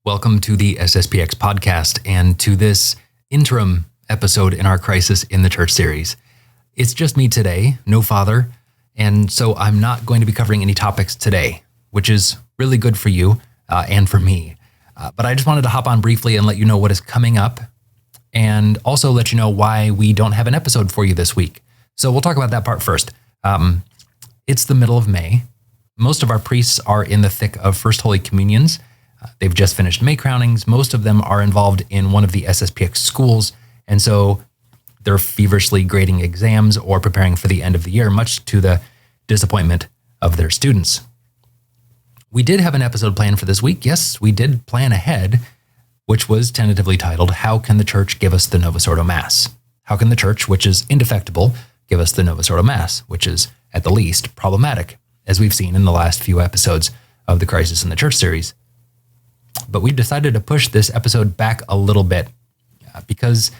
Welcome to the SSPX podcast and to this interim episode in our Crisis in the Church series. It's just me today, no father, and so I'm not going to be covering any topics today, which is really good for you and for me. But I just wanted to hop on briefly and let you know what is coming up and also let you know why we don't have an episode for you this week. So we'll talk about that part first. It's the middle of May. Most of our priests are in the thick of First Holy Communions. They've just finished May crownings. Most of them are involved in one of the SSPX schools, and so they're feverishly grading exams or preparing for the end of the year, much to the disappointment of their students. We did have an episode planned for this week. Yes, we did plan ahead, which was tentatively titled, How Can the Church Give Us the Novus Ordo Mass? How can the Church, which is indefectible, give us the Novus Ordo Mass, which is, at the least, problematic, as we've seen in the last few episodes of the Crisis in the Church series. But we've decided to push this episode back a little bit because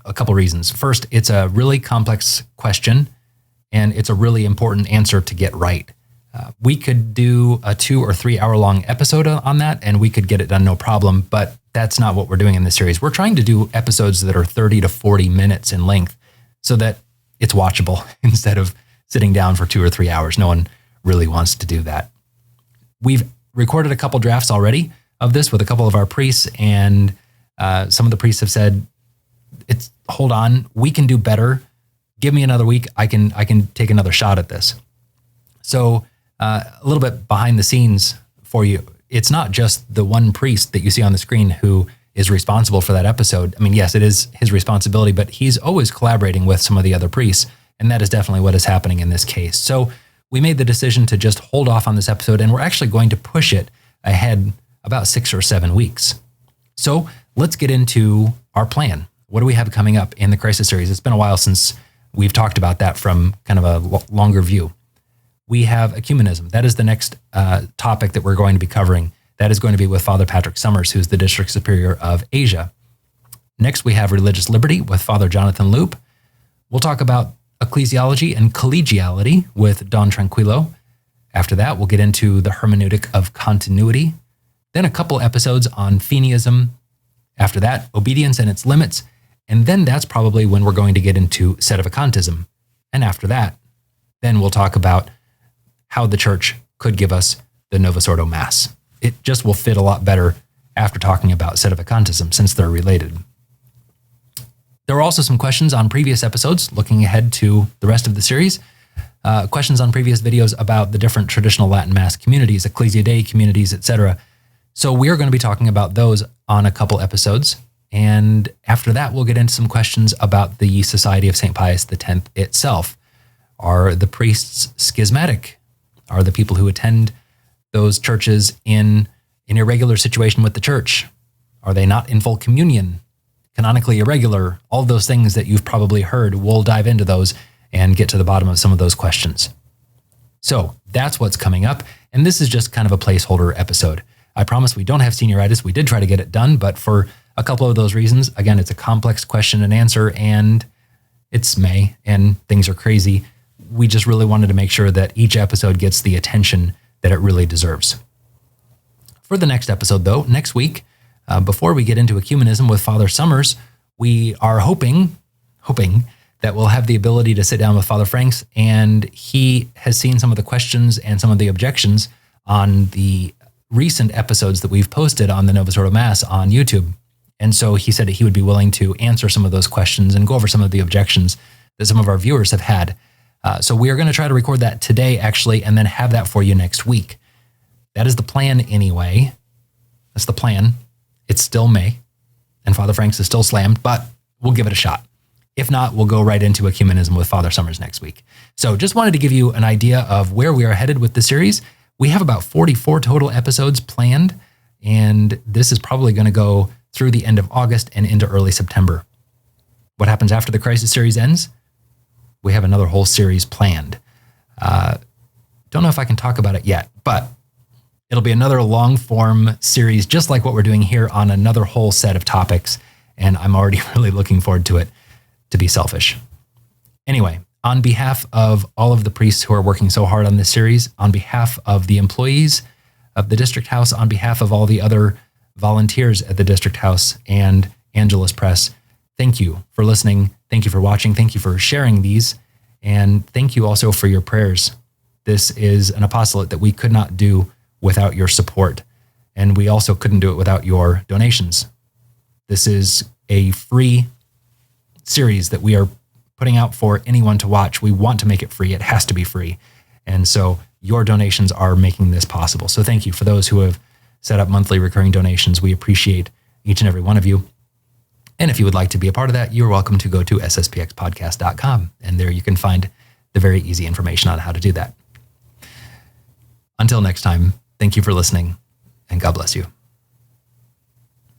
a couple reasons. First, it's a really complex question, and it's a really important answer to get right. We could do a 2 or 3 hour long episode on that, and we could get it done no problem, but that's not what we're doing in this series. We're trying to do episodes that are 30 to 40 minutes in length so that it's watchable instead of sitting down for 2 or 3 hours. No one really wants to do that. We've recorded a couple drafts already of this with a couple of our priests, and some of the priests have said, hold on, we can do better. Give me another week. I can take another shot at this. So a little bit behind the scenes for you. It's not just the one priest that you see on the screen who is responsible for that episode. I mean, yes, it is his responsibility, but he's always collaborating with some of the other priests, and that is definitely what is happening in this case. So we made the decision to just hold off on this episode, and we're actually going to push it ahead about 6 or 7 weeks. So let's get into our plan. What do we have coming up in the Crisis series? It's been a while since we've talked about that from kind of a longer view. We have Ecumenism. That is the next topic that we're going to be covering. That is going to be with Father Patrick Summers, who's the District Superior of Asia. Next, we have Religious Liberty with Father Jonathan Loop. We'll talk about Ecclesiology and Collegiality with Don Tranquillo. After that, we'll get into the Hermeneutic of Continuity. Then a couple episodes on Feenyism. After that, obedience and its limits. And then that's probably when we're going to get into Sedevacantism. And after that, then we'll talk about how the church could give us the Novus Ordo Mass. It just will fit a lot better after talking about Sedevacantism, since they're related. There were also some questions on previous episodes, looking ahead to the rest of the series. Questions on previous videos about the different traditional Latin Mass communities, Ecclesia Dei communities, etc. So we're going to be talking about those on a couple episodes. And after that, we'll get into some questions about the Society of St. Pius X itself. Are the priests schismatic? Are the people who attend those churches in an irregular situation with the church? Are they not in full communion? Canonically irregular? All of those things that you've probably heard. We'll dive into those and get to the bottom of some of those questions. So that's what's coming up. And this is just kind of a placeholder episode. I promise we don't have senioritis. We did try to get it done, but for a couple of those reasons, again, it's a complex question and answer, and it's May and things are crazy. We just really wanted to make sure that each episode gets the attention that it really deserves. For the next episode, though, next week, before we get into Ecumenism with Father Summers, we are hoping that we'll have the ability to sit down with Father Franks, and he has seen some of the questions and some of the objections on the recent episodes that we've posted on the Novus Ordo Mass on YouTube. And so he said that he would be willing to answer some of those questions and go over some of the objections that some of our viewers have had. So we are going to try to record that today, actually, and then have that for you next week. That is the plan anyway. That's the plan. It's still May, and Father Franks is still slammed, but we'll give it a shot. If not, we'll go right into Ecumenism with Father Summers next week. So just wanted to give you an idea of where we are headed with the series. We have about 44 total episodes planned, and this is probably going to go through the end of August and into early September. What happens after the Crisis series ends? We have another whole series planned. Don't know if I can talk about it yet, but it'll be another long-form series, just like what we're doing here, on another whole set of topics, and I'm already really looking forward to it, to be selfish. Anyway, on behalf of all of the priests who are working so hard on this series, on behalf of the employees of the District House, on behalf of all the other volunteers at the District House and Angelus Press. Thank you for listening. Thank you for watching. Thank you for sharing these. And thank you also for your prayers. This is an apostolate that we could not do without your support. And we also couldn't do it without your donations. This is a free series that we are putting out for anyone to watch. We want to make it free. It has to be free. And so your donations are making this possible. So thank you for those who have set up monthly recurring donations. We appreciate each and every one of you. And if you would like to be a part of that, you're welcome to go to sspxpodcast.com. And there you can find the very easy information on how to do that. Until next time, thank you for listening, and God bless you.